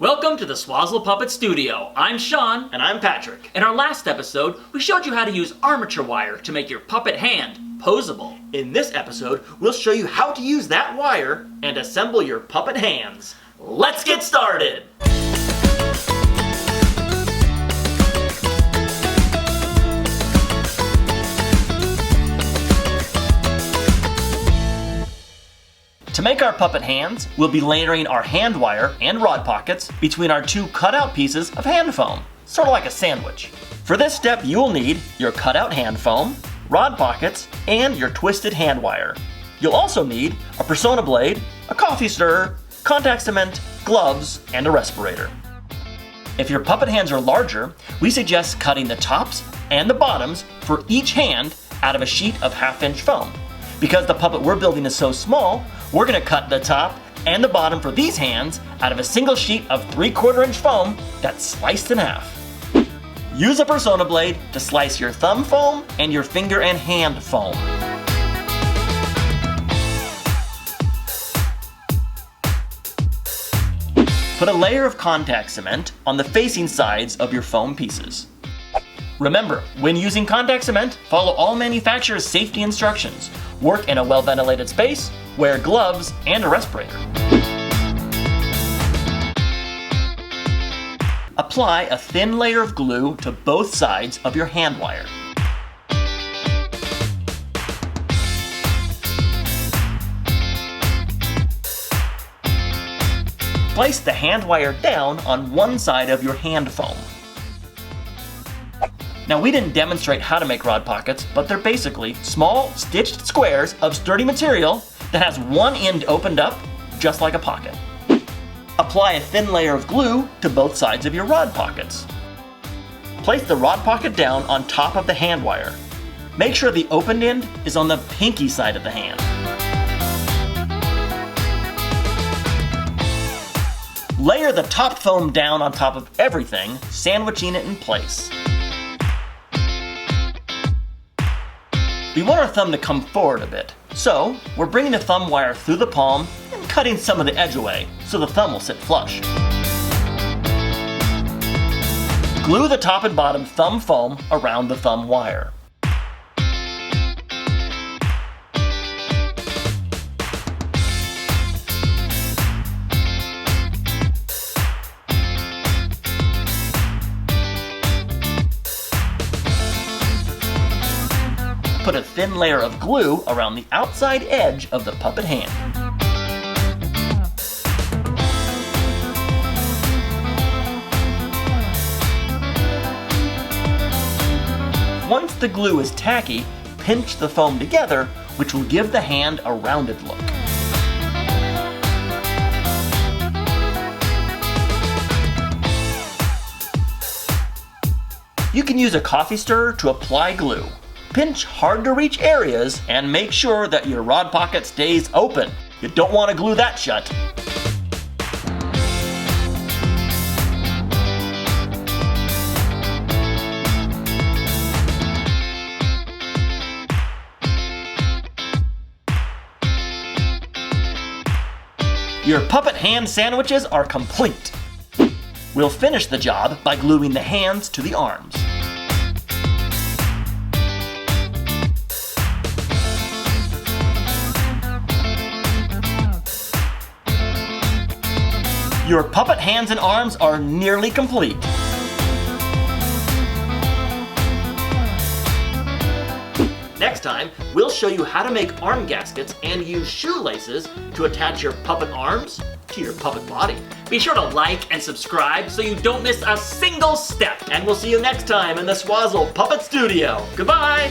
Welcome to the Swazzle Puppet Studio. I'm Sean. And I'm Patrick. In our last episode, we showed you how to use armature wire to make your puppet hand posable. In this episode, we'll show you how to use that wire and assemble your puppet hands. Let's get started! To make our puppet hands, we'll be layering our hand wire and rod pockets between our two cutout pieces of hand foam, sort of like a sandwich. For this step, you will need your cutout hand foam, rod pockets, and your twisted hand wire. You'll also need a Persona blade, a coffee stirrer, contact cement, gloves, and a respirator. If your puppet hands are larger, we suggest cutting the tops and the bottoms for each hand out of a sheet of 1/2-inch foam. Because the puppet we're building is so small, we're going to cut the top and the bottom for these hands out of a single sheet of 3/4-inch foam that's sliced in half. Use a Persona blade to slice your thumb foam and your finger and hand foam. Put a layer of contact cement on the facing sides of your foam pieces. Remember, when using contact cement, follow all manufacturers' safety instructions. Work in a well-ventilated space, wear gloves, and a respirator. Apply a thin layer of glue to both sides of your hand wire. Place the hand wire down on one side of your hand foam. Now, we didn't demonstrate how to make rod pockets, but they're basically small, stitched squares of sturdy material that has one end opened up, just like a pocket. Apply a thin layer of glue to both sides of your rod pockets. Place the rod pocket down on top of the hand wire. Make sure the opened end is on the pinky side of the hand. Layer the top foam down on top of everything, sandwiching it in place. We want our thumb to come forward a bit, so we're bringing the thumb wire through the palm and cutting some of the edge away so the thumb will sit flush. Glue the top and bottom thumb foam around the thumb wire. Put a thin layer of glue around the outside edge of the puppet hand. Once the glue is tacky, pinch the foam together, which will give the hand a rounded look. You can use a coffee stirrer to apply glue. Pinch hard-to-reach areas and make sure that your rod pocket stays open. You don't want to glue that shut. Your puppet hand sandwiches are complete. We'll finish the job by gluing the hands to the arms. Your puppet hands and arms are nearly complete. Next time, we'll show you how to make arm gaskets and use shoelaces to attach your puppet arms to your puppet body. Be sure to like and subscribe so you don't miss a single step. And we'll see you next time in the Swazzle Puppet Studio. Goodbye!